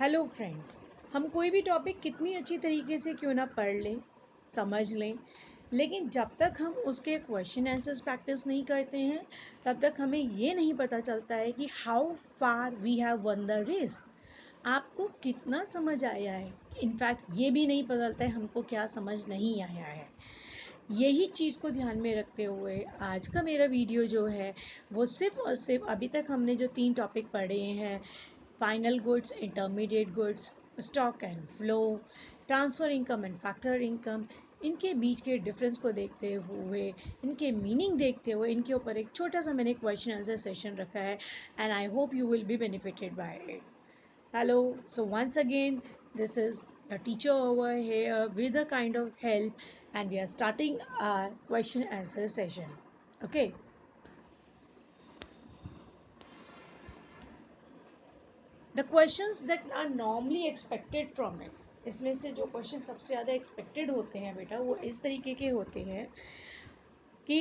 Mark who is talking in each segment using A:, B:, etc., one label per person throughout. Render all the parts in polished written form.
A: Hello friends, हम कोई भी टॉपिक कितनी अच्छी तरीके से क्यों ना पढ़ लें, समझ लें, लेकिन जब तक हम उसके क्वेश्चन आंसर्स प्रैक्टिस नहीं करते हैं तब तक हमें ये नहीं पता चलता है कि how far we have won the race. आपको कितना समझ आया है, इनफैक्ट ये भी नहीं पता चलता है हमको क्या समझ नहीं आया है। यही चीज़ को ध्यान में रखते हुए आज का मेरा वीडियो जो है वो सिर्फ और सिर्फ अभी तक हमने जो 3 टॉपिक पढ़े हैं, final goods, intermediate goods, stock and flow, transfer income and factor income, इनके बीच के डिफरेंस को देखते हुए, इनके मीनिंग देखते हुए, इनके ऊपर एक छोटा सा मैंने क्वेश्चन आंसर सेशन रखा है and I hope you will be benefited bye it. Hello, so once again, this is a teacher over here with a kind of help, and we are starting our question answer session. Okay. The questions that are normally expected from it, इसमें से जो question सबसे ज़्यादा expected होते हैं बेटा वो इस तरीके के होते हैं कि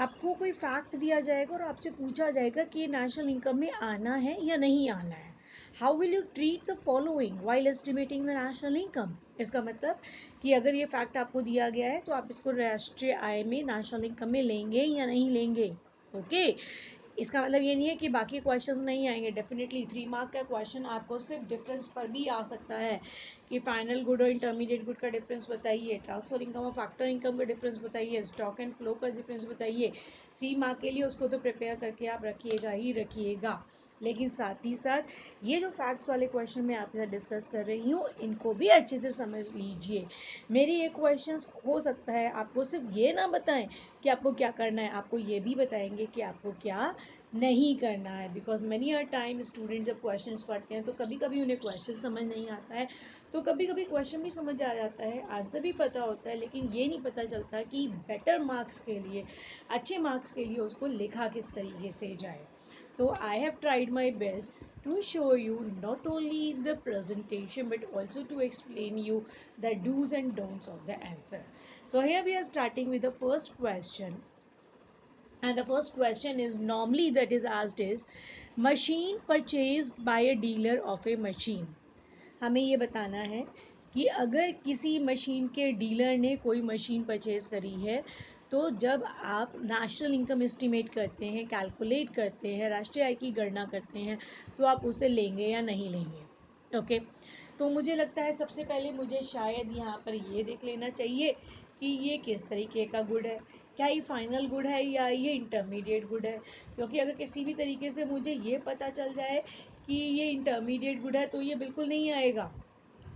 A: आपको कोई फैक्ट दिया जाएगा और आपसे पूछा जाएगा कि ये नेशनल इनकम में आना है या नहीं आना है। How will you treat the following while estimating the national income. इसका मतलब कि अगर ये फैक्ट आपको दिया गया है तो आप इसको राष्ट्रीय आय में, नेशनल इनकम में लेंगे या नहीं लेंगे। ओके, इसका मतलब ये नहीं है कि बाकी क्वेश्चंस नहीं आएंगे। डेफिनेटली 3 मार्क का क्वेश्चन आपको सिर्फ डिफरेंस पर भी आ सकता है कि फाइनल गुड और इंटरमीडिएट गुड का डिफरेंस बताइए, ट्रांसफर इनकम और फैक्टर इनकम का डिफरेंस बताइए, स्टॉक एंड फ्लो का डिफरेंस बताइए। 3 मार्क के लिए उसको तो प्रिपेयर करके आप रखिएगा ही रखिएगा, लेकिन साथ ही साथ ये जो फैक्ट्स वाले क्वेश्चन मैं आपके साथ डिस्कस कर रही हूँ इनको भी अच्छे से समझ लीजिए। मेरी ये क्वेश्चंस हो सकता है आपको सिर्फ ये ना बताएं कि आपको क्या करना है, आपको ये भी बताएंगे कि आपको क्या नहीं करना है। Because many a time student जब क्वेश्चंस पढ़ते हैं तो कभी कभी उन्हें क्वेश्चन समझ नहीं आता है, तो कभी कभी क्वेश्चन भी समझ आ जाता है, आंसर भी पता होता है, लेकिन ये नहीं पता चलता कि बेटर मार्क्स के लिए, अच्छे मार्क्स के लिए उसको लिखा किस तरीके से जाए। So I have tried my best to show you not only the presentation but also to explain you the do's and don'ts of the answer. So here we are starting with the first question, and the first question is normally that is asked is machine purchased by a dealer of a machine. हमें ये बताना है कि अगर किसी machine के dealer ने कोई मशीन परचेज करी है तो जब आप नेशनल इनकम एस्टिमेट करते हैं, कैलकुलेट करते हैं, राष्ट्रीय आय की गणना करते हैं तो आप उसे लेंगे या नहीं लेंगे। ओके, तो मुझे लगता है सबसे पहले मुझे शायद यहाँ पर ये देख लेना चाहिए कि ये किस तरीके का गुड है, क्या ये फाइनल गुड है या ये इंटरमीडिएट गुड है। क्योंकि अगर किसी भी तरीके से मुझे ये पता चल जाए कि ये इंटरमीडिएट गुड है तो ये बिल्कुल नहीं आएगा।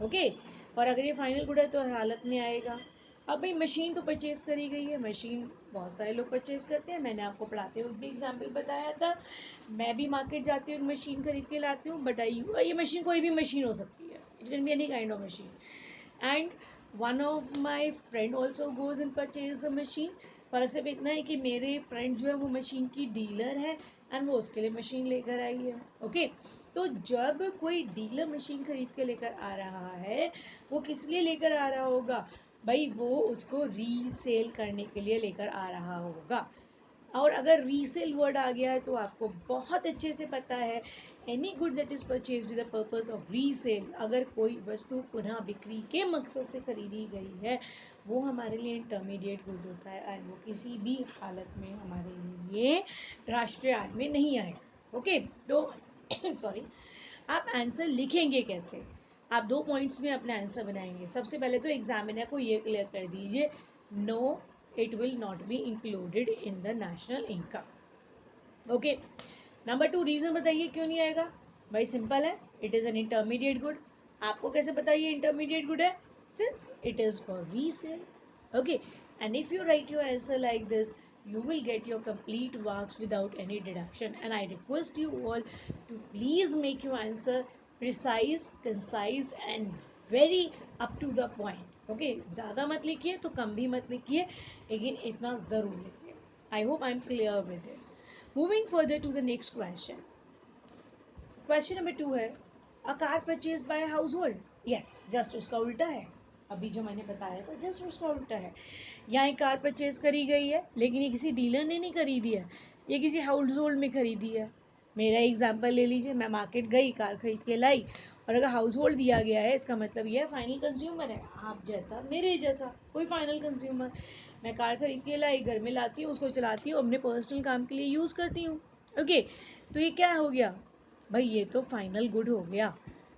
A: ओके, और अगर ये फाइनल गुड है तो हर हालत में आएगा। अब भाई मशीन तो परचेज करी गई है, मशीन बहुत सारे लोग परचेज करते हैं, मैंने आपको पढ़ाते हुए भी एग्जाम्पल बताया था। मैं भी मार्केट जाती हूँ, मशीन खरीद के लाती हूँ, बट ये मशीन कोई भी मशीन हो सकती है, it can be any kind of machine. And one of my friend also goes in purchase the machine. फ़र्क सिर्फ इतना है कि मेरे फ्रेंड जो है वो मशीन की डीलर है एंड वो उसके लिए मशीन लेकर आई है। ओके, तो जब कोई डीलर मशीन खरीद के लेकर आ रहा है वो किस लिए लेकर आ रहा होगा भाई, वो उसको रीसेल करने के लिए लेकर आ रहा होगा। और अगर रीसेल वर्ड आ गया है तो आपको बहुत अच्छे से पता है any good that is purchase with the purpose of resale, अगर कोई वस्तु पुनः बिक्री के मकसद से खरीदी गई है वो हमारे लिए इंटरमीडिएट गुड होता है एंड वो किसी भी हालत में हमारे लिए राष्ट्रीय आय में नहीं आएगा। ओके, तो सॉरी, आप आंसर लिखेंगे कैसे, आप 2 पॉइंट्स में अपना आंसर बनाएंगे। सबसे पहले तो एग्जामिनर को ये क्लियर कर दीजिए, no it will not be included in the national income. Okay, number 2 reason बताइए क्यों नहीं आएगा। भाई सिंपल है, it is an intermediate good. आपको कैसे पता ये इंटरमीडिएट गुड है, since it is for resale. Okay, and if you write your answer like this you will get your complete marks without any deduction, and I request you all to please make your answer precise, concise and very up to the point. Okay, ज़्यादा मत लिखिए तो कम भी मत लिखिए, लेकिन इतना ज़रूर लिखिए। I hope I am clear with this. Moving further to the next question. Question number 2 है, a car purchased by a household. Yes, just उसका उल्टा है, अभी जो मैंने बताया था जस्ट उसका उल्टा है। यहाँ एक कार परचेज करी गई है लेकिन ये किसी डीलर ने नहीं खरीदी है, ये किसी हाउस होल्ड में खरीदी है। मेरा एग्जांपल ले लीजिए, मैं मार्केट गई, कार खरीद के लाई और अगर हाउस होल्ड दिया गया है इसका मतलब ये फाइनल कंज्यूमर है, आप जैसा मेरे जैसा कोई फाइनल कंज्यूमर। मैं कार खरीद के लाई, घर में लाती हूँ, उसको चलाती हूँ, अपने पर्सनल काम के लिए यूज़ करती हूँ। ओके, तो ये क्या हो गया भाई, ये तो फाइनल गुड हो गया।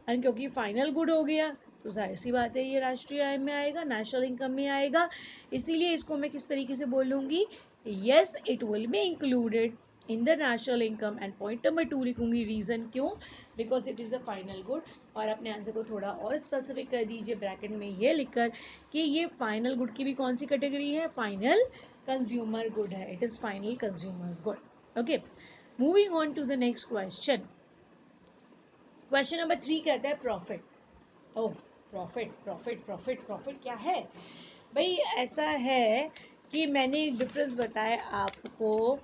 A: एंड क्योंकि फाइनल गुड हो गया तो जाहिर सी बात है ये राष्ट्रीय आय में आएगा, नेशनल इनकम में आएगा। इसीलिए इसको मैं किस तरीके से बोलूँगी, yes it will be included in the national income. And point number 2 लिखूंगी, रीज़न क्यों, because it is a final good. और अपने आंसर को थोड़ा और स्पेसिफिक कर दीजिए ब्रैकेट में ये लिखकर कि ये फाइनल गुड की भी कौन सी कैटेगरी है, फाइनल कंज्यूमर गुड है, it is final consumer good. Okay, moving on to the next question. Question number 3 कहता है profit. Oh, profit profit profit profit क्या है भाई? ऐसा है कि मैंने एक डिफरेंस बताया आपको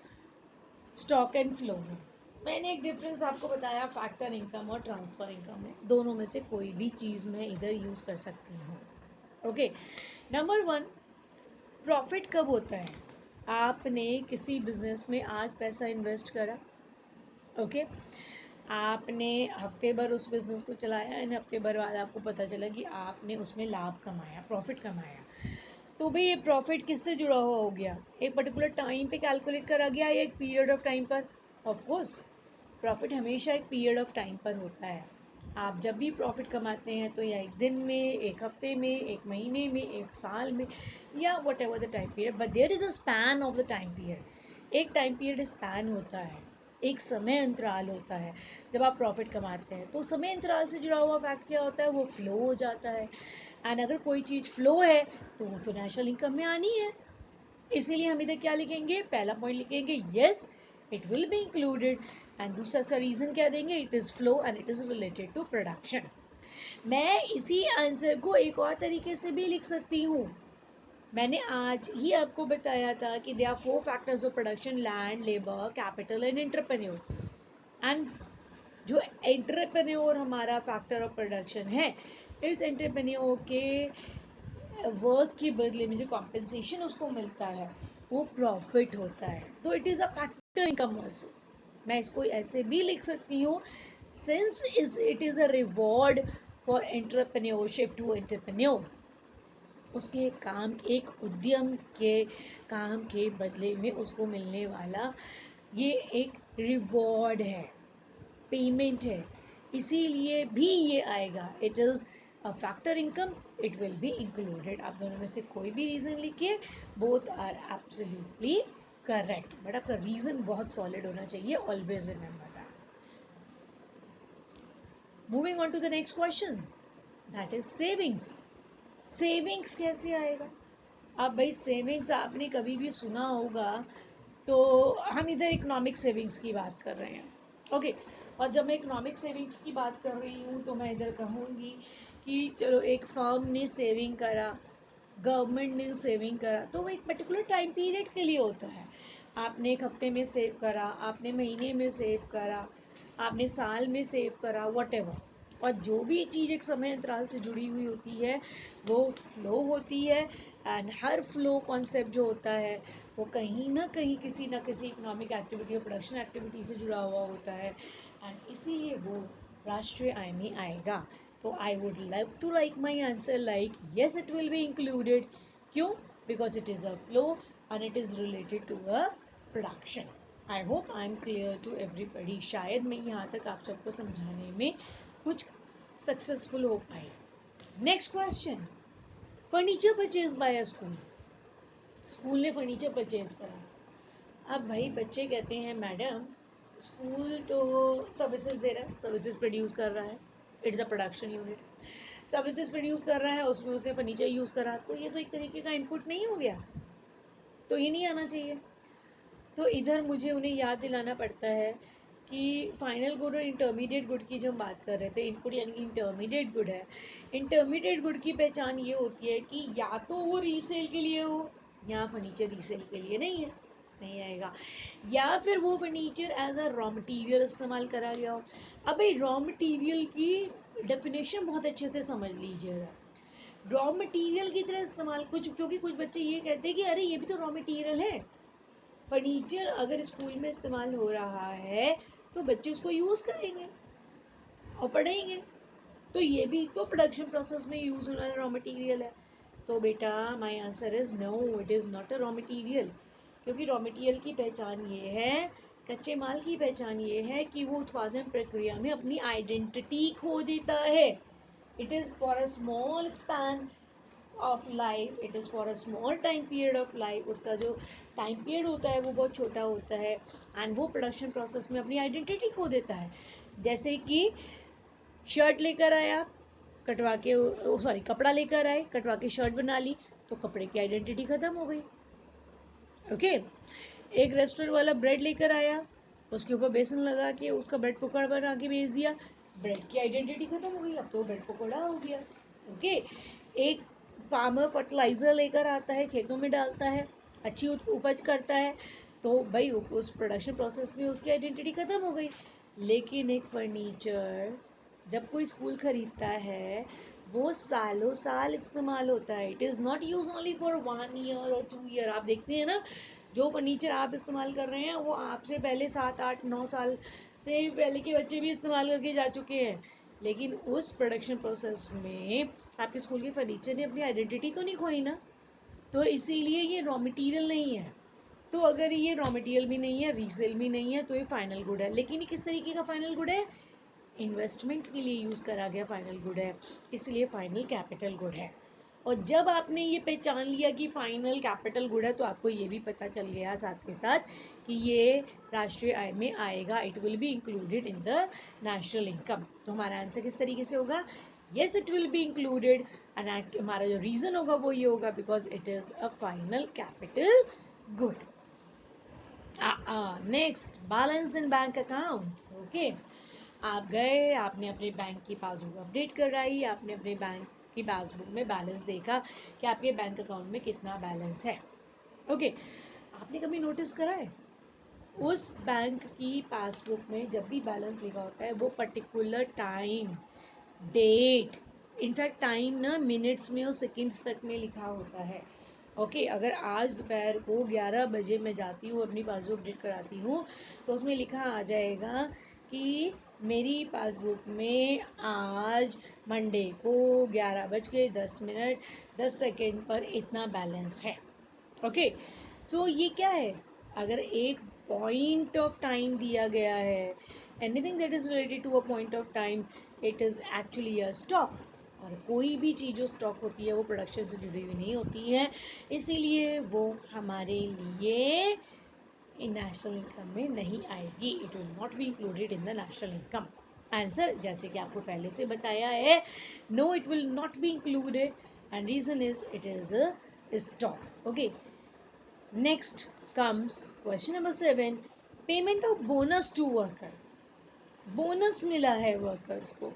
A: स्टॉक एंड फ्लो में। मैंने एक डिफरेंस आपको बताया फैक्टर इनकम और ट्रांसफर इनकम में। दोनों में से कोई भी चीज़ मैं इधर यूज़ कर सकती हूँ। ओके, नंबर 1, प्रॉफिट कब होता है? आपने किसी बिजनेस में आज पैसा इन्वेस्ट करा, ओके, आपने हफ्ते भर उस बिजनेस को चलाया, इन हफ्ते भर बाद आपको पता चला कि आपने उसमें लाभ कमाया, प्रॉफिट कमाया। तो भाई ये प्रॉफिट किससे जुड़ा हुआ हो गया, एक पर्टिकुलर टाइम पे कैलकुलेट करा गया या एक पीरियड ऑफ टाइम पर? ऑफ कोर्स प्रॉफिट हमेशा एक पीरियड ऑफ टाइम पर होता है। आप जब भी प्रॉफिट कमाते हैं तो या एक दिन में, एक हफ्ते में, एक महीने में, एक साल में, या whatever the time period, but there is a span of the time period. एक टाइम पीरियड स्पैन होता है, एक समय अंतराल होता है जब आप प्रॉफिट कमाते हैं। तो समय अंतराल से जुड़ा हुआ फैक्ट क्या होता है, वो फ्लो हो जाता है। एंड अगर कोई चीज़ फ्लो है तो वो तो नेशनल इनकम में आनी है। इसीलिए हम इधर क्या लिखेंगे, पहला पॉइंट लिखेंगे yes it will be included, and दूसरा सा रीज़न क्या देंगे, it is flow and it is related to production. मैं इसी आंसर को एक और तरीके से भी लिख सकती हूँ। मैंने आज ही आपको बताया था कि they are 4 factors of production, land, labour, capital and entrepreneur. And जो एंटरप्रेन्योर हमारा फैक्टर ऑफ प्रोडक्शन है, इस एंटरप्रेन्योर के वर्क के बदले में जो कॉम्पेंसेशन उसको मिलता है वो प्रॉफिट होता है। तो it is a factor income also. मैं इसको ऐसे भी लिख सकती हूँ, since it is a reward for entrepreneurship to entrepreneur. उसके काम, एक उद्यम के काम के बदले में उसको मिलने वाला ये एक रिवॉर्ड है, पेमेंट है, इसीलिए भी ये आएगा। It is a factor income, it will be included. आप दोनों में से कोई भी रीज़न लिखिए, both are absolutely correct, but आपका रीज़न बहुत सॉलिड होना चाहिए, always remember that. Moving on to the next question, that is savings. Savings कैसे आएगा? अब भाई सेविंग्स आपने कभी भी सुना होगा, तो हम इधर इकोनॉमिक सेविंग्स की बात कर रहे हैं, ओके। और जब मैं इकोनॉमिक सेविंग्स की बात कर रही हूँ तो मैं इधर कहूँगी कि चलो एक फर्म ने सेविंग करा, गवर्नमेंट ने सेविंग करा, तो वो एक पर्टिकुलर टाइम पीरियड के लिए होता है। आपने एक हफ्ते में सेव करा, आपने महीने में सेव करा, आपने साल में सेव करा, वट। और जो भी चीज़ एक समय अंतराल से जुड़ी हुई होती है वो फ्लो होती है। एंड हर फ्लो कॉन्सेप्ट जो होता है वो कहीं ना कहीं किसी ना किसी इकोनॉमिक एक्टिविटी और प्रोडक्शन एक्टिविटी से जुड़ा हुआ होता है, एंड इसीलिए वो राष्ट्रीय आय में आएगा। तो I would love to like my answer like yes it will be included. क्यों? Because it is a flow and it is related to a production. I hope I am clear to everybody. शायद मैं यहाँ तक आप सबको समझाने में कुछ सक्सेसफुल हो पाई। Next question, furniture purchase by a school. School ने फर्नीचर परचेज करा। अब भाई बच्चे कहते हैं मैडम स्कूल तो सर्विसेज दे रहा है, सर्विसेज प्रोड्यूस कर रहा है, it's a production unit, services produce कर रहा है, उसमें उसने फर्नीचर यूज़ करा, तो ये तो एक तरीके का इनपुट नहीं हो गया, तो ये नहीं आना चाहिए। तो इधर मुझे उन्हें याद दिलाना पड़ता है कि फाइनल गुड और इंटरमीडिएट गुड की जो हम बात कर रहे थे, इनपुट यानी कि इंटरमीडिएट गुड है। इंटरमीडिएट गुड की पहचान ये होती है कि या तो वो रीसेल के लिए हो, या फर्नीचर रीसेल के लिए नहीं है, नहीं आएगा, या फिर वो furniture as a raw material इस्तेमाल करा गया हो। अब भाई रॉ मटेरियल की डेफिनेशन बहुत अच्छे से समझ लीजिएगा। रॉ मटेरियल की तरह इस्तेमाल, कुछ क्योंकि कुछ बच्चे ये कहते हैं कि अरे ये भी तो रॉ मटेरियल है। फर्नीचर अगर स्कूल में इस्तेमाल हो रहा है तो बच्चे उसको यूज़ करेंगे और पढ़ेंगे। तो ये भी तो प्रोडक्शन प्रोसेस में यूज होने वाला रॉ मटेरियल है। तो बेटा my answer is no, it is not a raw material. क्योंकि रॉ मटेरियल की पहचान ये है, कच्चे माल की पहचान ये है कि वो उत्पादन प्रक्रिया में अपनी आइडेंटिटी खो देता है। It is for a small span of life, it is for a small time period of life. उसका जो टाइम पीरियड होता है वो बहुत छोटा होता है एंड वो प्रोडक्शन प्रोसेस में अपनी आइडेंटिटी खो देता है। जैसे कि शर्ट लेकर आया, कटवा के, सॉरी कपड़ा लेकर आए, कटवा के शर्ट बना ली, तो कपड़े की आइडेंटिटी खत्म हो गई। ओके, एक रेस्टोरेंट वाला ब्रेड लेकर आया, उसके ऊपर बेसन लगा के उसका ब्रेड पकौड़ा बना के बेच दिया, ब्रेड की आइडेंटिटी खत्म हो गई, अब तो ब्रेड पकौड़ा हो गया। ओके, एक फार्मर फर्टिलाइजर लेकर आता है, खेतों में डालता है, अच्छी उपज करता है, तो भाई उस प्रोडक्शन प्रोसेस में उसकी आइडेंटिटी खत्म हो गई। लेकिन एक फर्नीचर जब कोई स्कूल खरीदता है वो सालों साल इस्तेमाल होता है। It is not use only for 1 year और 2 ईयर। आप देखते हैं ना, जो फर्नीचर आप इस्तेमाल कर रहे हैं वो आपसे पहले 7 8 9 साल से पहले के बच्चे भी इस्तेमाल करके जा चुके हैं। लेकिन उस प्रोडक्शन प्रोसेस में आपके स्कूल के फर्नीचर ने अपनी आइडेंटिटी तो नहीं खोई ना, तो इसीलिए ये रॉ मटेरियल नहीं है। तो अगर ये रॉ मटेरियल भी नहीं है, रीसेल भी नहीं है, तो ये फाइनल गुड है। लेकिन ये किस तरीके का फाइनल गुड है? इन्वेस्टमेंट के लिए यूज़ करा गया फाइनल गुड है, इसलिए फाइनल कैपिटल गुड है। और जब आपने ये पहचान लिया कि फाइनल कैपिटल गुड है, तो आपको ये भी पता चल गया साथ के साथ कि ये राष्ट्रीय आय में आएगा, it will be included in the national income. तो हमारा आंसर किस तरीके से होगा? Yes, it will be included. And हमारा जो रीज़न होगा वो ये होगा because it is a final capital good. Next, balance in bank account. Okay, आप गए, आपने अपने बैंक की पासबुक अपडेट कराई, आपने अपने बैंक की पासबुक में बैलेंस देखा कि आपके बैंक अकाउंट में कितना बैलेंस है। ओके, आपने कभी नोटिस करा है उस बैंक की पासबुक में जब भी बैलेंस लिखा होता है वो particular time, date, in fact time ना मिनट्स में और सेकंड्स तक में लिखा होता है। ओके, अगर आज दोपहर को 11 बजे मैं जाती हूँ अपनी पासबुक अपडेट कराती हूँ, तो उसमें लिखा आ जाएगा कि मेरी पासबुक में आज मंडे को 11:10 पर इतना बैलेंस है। ओके, सो ये क्या है? अगर एक पॉइंट ऑफ टाइम दिया गया है, anything that is related to a point of time, it is actually a stock. और कोई भी चीज़ जो स्टॉक होती है वो प्रोडक्शन से जुड़ी हुई नहीं होती है, इसीलिए वो हमारे लिए नेशनल इनकम में नहीं आएगी। It will not be included in the national income. Answer जैसे कि आपको पहले से बताया है, no it will not be included and reason is it is a stock. Okay, next comes question number 7, payment of bonus to workers। Bonus मिला है workers को।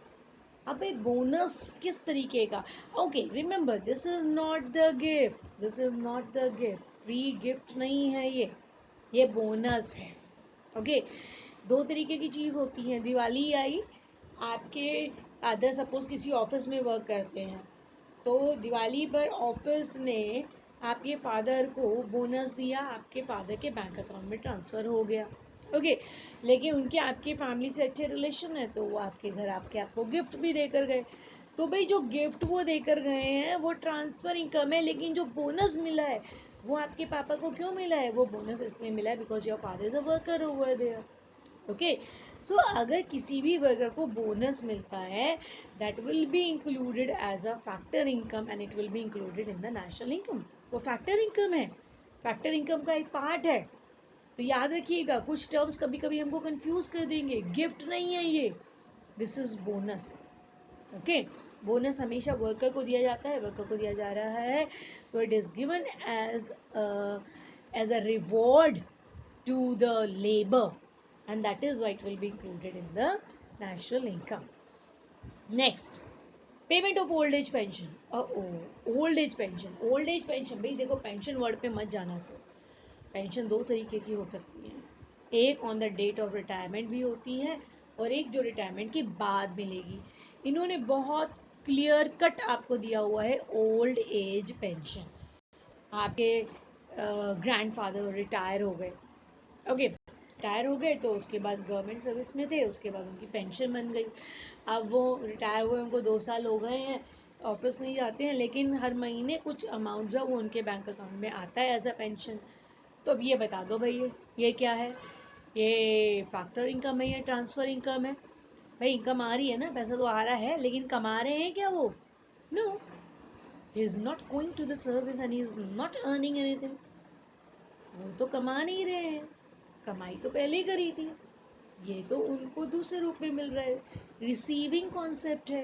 A: अब ये बोनस किस तरीके का? Okay, remember this is not the gift, this is not the gift, free gift नहीं है ये बोनस है। ओके, दो तरीके की चीज़ होती है। दिवाली आई, आपके अदर सपोज किसी ऑफिस में वर्क करते हैं, तो दिवाली पर ऑफिस ने आपके फादर को बोनस दिया, आपके फादर के बैंक अकाउंट में ट्रांसफ़र हो गया। ओके, लेकिन उनके आपकी फैमिली से अच्छे रिलेशन है, तो वो आपके घर आपको गिफ्ट भी देकर गए। तो भाई जो गिफ्ट वो देकर गए हैं वो ट्रांसफ़र इनकम है, लेकिन जो बोनस मिला है वो आपके पापा को क्यों मिला है? वो बोनस इसलिए मिला है because your father is a worker over there. Okay, so अगर किसी भी वर्कर को बोनस मिलता है, that will be included as a factor income and it will be included in the national income. वो फैक्टर इनकम है, factor income का एक पार्ट है। तो याद रखिएगा, कुछ टर्म्स कभी कभी हमको कंफ्यूज कर देंगे। गिफ्ट नहीं है ये, this is bonus. Okay, bonus हमेशा वर्कर को दिया जाता है, वर्कर को दिया जा रहा है, तो it is given as a reward to the labour and that is why it will be included in the national income. Next, payment of old age pension। Old age pension, old age pension, भाई देखो pension word पे मत जाना sir. Pension दो तरीके की हो सकती है, एक on the date of retirement भी होती है और एक जो रिटायरमेंट के बाद मिलेगी। इन्होंने बहुत क्लियर कट आपको दिया हुआ है ओल्ड एज पेंशन। आपके ग्रैंडफादर रिटायर हो गए, ओके, रिटायर हो गए तो उसके बाद गवर्नमेंट सर्विस में थे, उसके बाद उनकी पेंशन बन गई। अब वो रिटायर हुए, उनको 2 साल हो गए हैं, ऑफिस नहीं जाते हैं, लेकिन हर महीने कुछ अमाउंट जो वो उनके बैंक अकाउंट में आता है एज अ पेंशन। तो अब ये बता दो भाई, ये क्या है? ये फैक्टर इनकम है या ट्रांसफर इनकम है? भाई इनकम आ रही है ना, पैसा तो आ रहा है, लेकिन कमा रहे हैं क्या वो? No, he is not going to the service and he is not earning anything. वो तो कमा नहीं रहे हैं, कमाई तो पहले ही करी थी, ये तो उनको दूसरे रूप में मिल रहा है, रिसीविंग कॉन्सेप्ट है।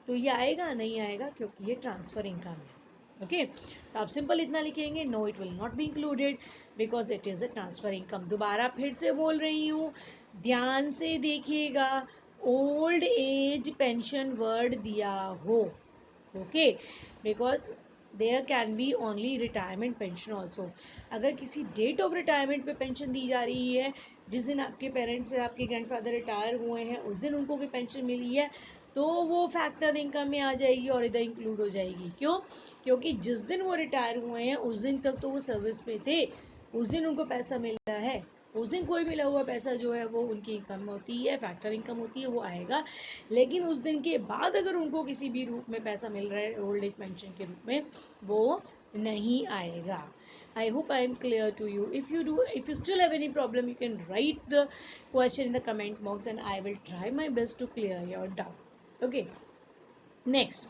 A: तो ये आएगा नहीं आएगा, क्योंकि ये ट्रांसफर इनकम है। ओके, तो आप सिंपल इतना लिखेंगे, no it will not be included because it is a transfer income. दोबारा फिर से बोल रही हूँ, ध्यान से देखिएगा, ओल्ड एज पेंशन वर्ड दिया हो, okay, because there can be only retirement pension also. अगर किसी डेट ऑफ रिटायरमेंट पे पेंशन दी जा रही है, जिस दिन आपके पेरेंट्स या आपके ग्रैंडफादर रिटायर हुए हैं उस दिन उनको कोई पेंशन मिली है, तो वो फैक्टर इनकम में आ जाएगी और इधर इंक्लूड हो जाएगी। क्यों? क्योंकि जिस दिन वो रिटायर हुए हैं उस दिन तक तो वो सर्विस में थे, उस दिन उनको पैसा मिला है, उस दिन कोई मिला हुआ पैसा जो है वो उनकी इनकम होती है, फैक्टर इनकम होती है, वो आएगा। लेकिन उस दिन के बाद अगर उनको किसी भी रूप में पैसा मिल रहा है ओल्ड एज पेंशन के रूप में, वो नहीं आएगा। I hope I am clear to you. If you still have any problem, you can write the question in the comment box and I will try my best to clear your doubt. Okay. Next,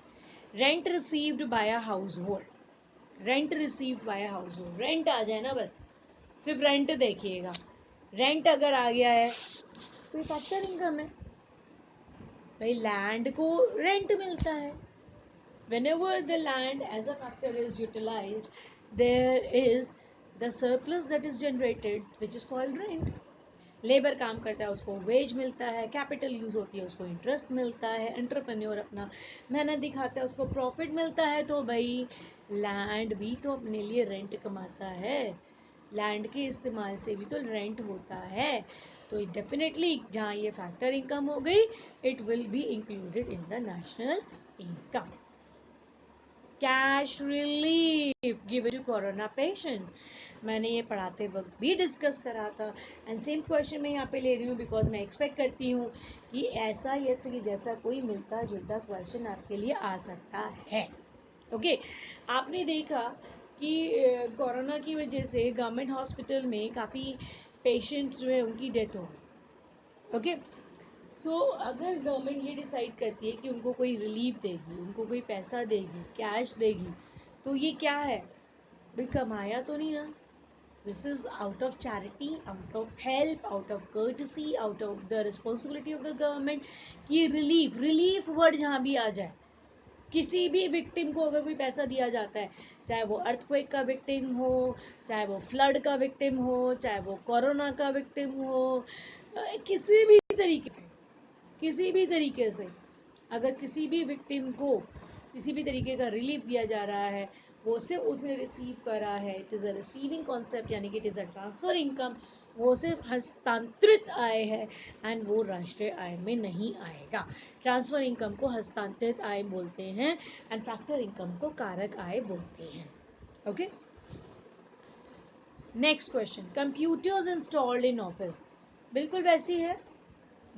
A: rent received by a household. Rent received by a household. Rent आ जाए ना बस, सिर्फ rent देखिएगा। Rent अगर आ गया है तो ये फैक्टर इनकम है। भाई लैंड को रेंट मिलता है। Whenever the land as a factor is utilized, there is the surplus that is generated, which is called rent. Labour काम करता है उसको वेज मिलता है, कैपिटल यूज होती है उसको इंटरेस्ट मिलता है, एंटरप्रेन्योर अपना मेहनत दिखाता है उसको प्रॉफिट मिलता है। तो भाई लैंड भी तो अपने लिए रेंट कमाता है, लैंड के इस्तेमाल से भी तो रेंट होता है। तो डेफिनेटली जहाँ ये फैक्टर इनकम हो गई, it will be included in the national income. Cash relief given to corona patient, मैंने ये पढ़ाते वक्त भी डिस्कस करा था, एंड सेम क्वेश्चन मैं यहाँ पे ले रही हूँ बिकॉज मैं एक्सपेक्ट करती हूँ कि ऐसा या जैसा कोई मिलता जुलता क्वेश्चन आपके लिए आ सकता है। ओके, आपने देखा कि कोरोना की वजह से गवर्नमेंट हॉस्पिटल में काफ़ी पेशेंट्स जो है उनकी डेथ हो गई। ओके, तो अगर गवर्नमेंट ये डिसाइड करती है कि उनको कोई रिलीफ देगी, उनको कोई पैसा देगी, कैश देगी, तो ये क्या है भाई? कमाया तो नहीं ना, this is out of charity, out of help, out of courtesy, out of the responsibility of the government कि रिलीफ, रिलीफ वर्ड जहाँ भी आ जाए, किसी भी विक्टिम को अगर कोई पैसा दिया जाता है, चाहे वो अर्थक्वेक का विक्टिम हो, चाहे वो फ्लड का विक्टिम हो, चाहे वो कोरोना का विक्टिम हो, किसी भी तरीके से, किसी भी तरीके से अगर किसी भी विक्टिम को किसी भी तरीके का रिलीफ दिया जा रहा है, वो सिर्फ उसने रिसीव करा है, it is a receiving concept, यानी कि it is a transfer income, वो सिर्फ हस्तांतरित आय है एंड वो राष्ट्रीय आय में नहीं आएगा। ट्रांसफर इनकम को हस्तांतरित आय बोलते हैं एंड फैक्टर इनकम को कारक आय बोलते हैं। Okay, next question, computers installed in office, बिल्कुल वैसी है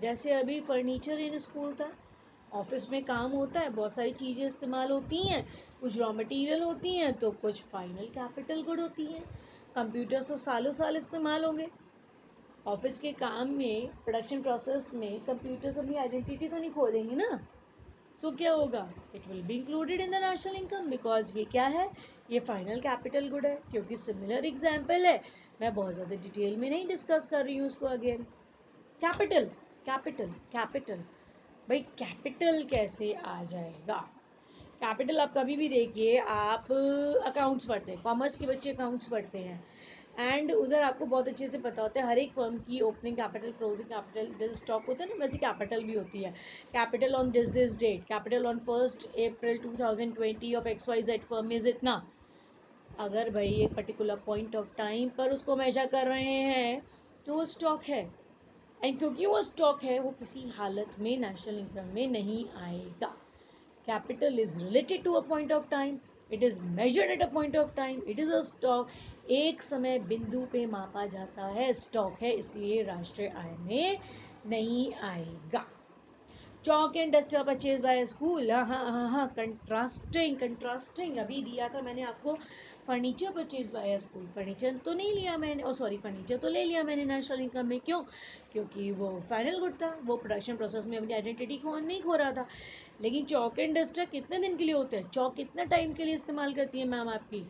A: जैसे अभी फर्नीचर इन स्कूल था। ऑफिस में काम होता है, बहुत सारी चीज़ें इस्तेमाल होती हैं, कुछ रॉ मटेरियल होती हैं तो कुछ फाइनल कैपिटल गुड होती हैं। कंप्यूटर्स तो सालों साल इस्तेमाल होंगे। ऑफिस के काम में, प्रोडक्शन प्रोसेस में कंप्यूटर्स अपनी आइडेंटिटी तो नहीं खो देंगे ना। सो क्या होगा? It will be included in the national income because ये क्या है? ये फाइनल कैपिटल गुड है। क्योंकि सिमिलर एग्जाम्पल है, मैं बहुत ज़्यादा डिटेल में नहीं डिस्कस कर रही हूँ उसको अगेन। कैपिटल, कैपिटल, कैपिटल, भाई कैपिटल कैसे आ जाएगा? कैपिटल आप कभी भी देखिए, आप अकाउंट्स पढ़ते हैं, कॉमर्स के बच्चे अकाउंट्स पढ़ते हैं, एंड उधर आपको बहुत अच्छे से पता होता है हर एक फर्म की ओपनिंग कैपिटल, क्लोजिंग कैपिटल, जैसे स्टॉक होता है ना वैसे कैपिटल भी होती है। Capital on this date, capital on 1 April 2020 of XYZ firm is इतना। अगर भाई एक पर्टिकुलर पॉइंट ऑफ टाइम पर उसको मेजर कर रहे हैं तो वो स्टॉक है, एंड क्योंकि वो स्टॉक है वो किसी हालत में नेशनल इनकम में नहीं आएगा। Capital is related to a point of time, it is measured at a point of time, it is a stock, एक समय बिंदु पे मापा जाता है, स्टॉक है, इसलिए राष्ट्रीय आय में नहीं आएगा। Chalk and duster purchase by school, हाँ, कंट्रास्टिंग अभी दिया था मैंने आपको। Furniture purchase by school, furniture तो नहीं लिया मैंने, फर्नीचर तो ले लिया मैंने नेशनल इनकम में। क्यों? क्योंकि वो फाइनल गुड था, वो प्रोडक्शन प्रोसेस में अपनी आइडेंटिटी को नहीं खो रहा था। लेकिन चौक एंड डस्टर कितने दिन के लिए होते हैं? चौक कितना टाइम के लिए इस्तेमाल करती है मैम आपकी?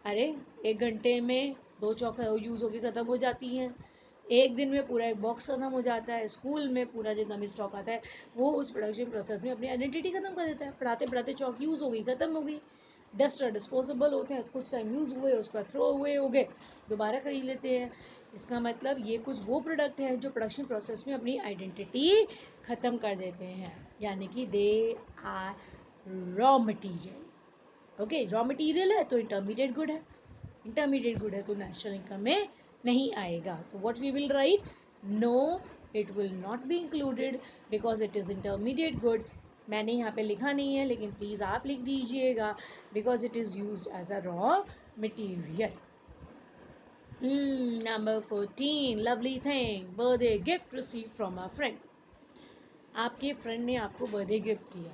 A: अरे 1 घंटे में 2 चौक यूज़ होकर ख़त्म हो जाती हैं। एक दिन में पूरा एक बॉक्स खत्म हो जाता है। स्कूल में पूरा जितना भी स्टॉक आता है वो उस प्रोडक्शन प्रोसेस में अपनी आइडेंटिटी खत्म कर देता है। पढ़ाते पढ़ाते चौक यूज़ हो गई, खत्म हो गई। डस्टर डिस्पोजेबल होते हैं, कुछ टाइम यूज़ हुए उसके बाद थ्रो हुए हो गए, दोबारा खरीद लेते हैं। इसका मतलब ये कुछ वो प्रोडक्ट हैं जो प्रोडक्शन प्रोसेस में अपनी आइडेंटिटी ख़त्म कर देते हैं, यानी कि they are raw material. Okay, raw material है तो इंटरमीडिएट गुड है, इंटरमीडिएट गुड है तो नेशनल इनकम में नहीं आएगा। तो what we will write? No, it will not be included because it is intermediate good. मैंने यहाँ पे लिखा नहीं है लेकिन प्लीज़ आप लिख दीजिएगा, because it is use as a raw material. Number 14, lovely thing, birthday gift receive from a friend. आपके फ्रेंड ने आपको बर्थडे गिफ्ट किया,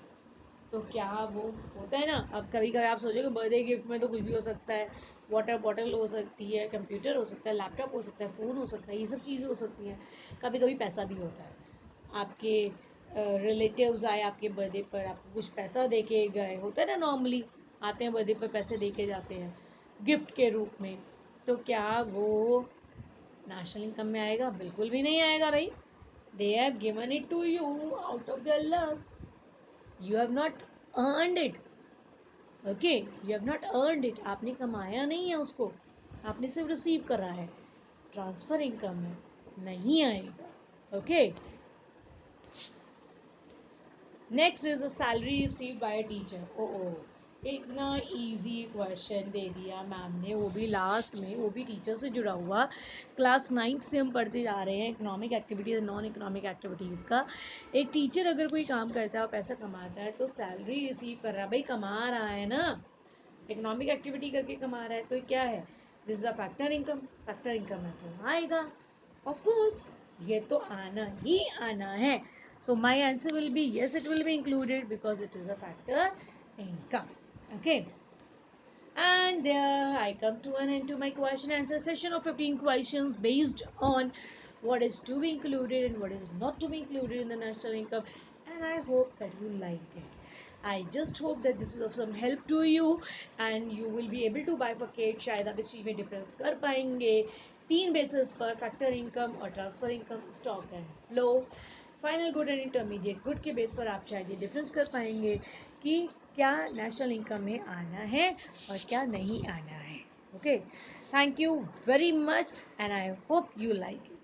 A: तो क्या वो होता है ना, अब कभी कभी आप सोचोगे बर्थडे गिफ्ट में तो कुछ भी हो सकता है, वाटर बॉटल हो सकती है, कंप्यूटर हो सकता है, लैपटॉप हो सकता है, फ़ोन हो सकता है, ये सब चीज़ें हो सकती हैं। कभी कभी पैसा भी होता है। आपके रिलेटिव्स आए आपके बर्थडे पर, आपको कुछ पैसा दे के गए, होता है ना, नॉर्मली आते हैं बर्थडे पर पैसे दे के जाते हैं गिफ्ट के रूप में। तो क्या वो नेशनल इनकम में आएगा? बिल्कुल भी नहीं आएगा भाई। They have given it to you out of their love, you have not earned it. Okay, you have not earned it, आपने कमाया नहीं है उसको, आपने सिर्फ रिसीव करा है। ट्रांसफर इनकम में नहीं आएगा। Okay, next is a salary receive by teacher. Oh, इतना इजी क्वेश्चन दे दिया मैम ने, वो भी लास्ट में, वो भी टीचर से जुड़ा हुआ। क्लास 9th से हम पढ़ते जा रहे हैं economic activities, non economic activities का। एक टीचर अगर कोई काम करता है और पैसा कमाता है तो सैलरी रिसीव कर रहा है, भाई कमा रहा है ना, इकोनॉमिक एक्टिविटी करके कमा रहा है, तो क्या है? This is a factor income. Factor income है तो आएगा, ऑफ कोर्स ये तो आना ही आना है। So my answer will be yes, it will be included because it is a factor income. Okay, and there I come to an end to my question answer session of 15 questions based on what is to be included and what is not to be included in the national income, and I hope that you liked it. I just hope that this is of some help to you and you will be able to bifurcate, शायद आप इस चीज़ में difference कर पाएंगे 3 basis पर, factor income और transfer income, stock and flow. Final good and intermediate good के base पर आप शायद ये डिफरेंस कर पाएंगे कि क्या नेशनल इनकम में आना है और क्या नहीं आना है। Okay, thank you very much and I hope you like it.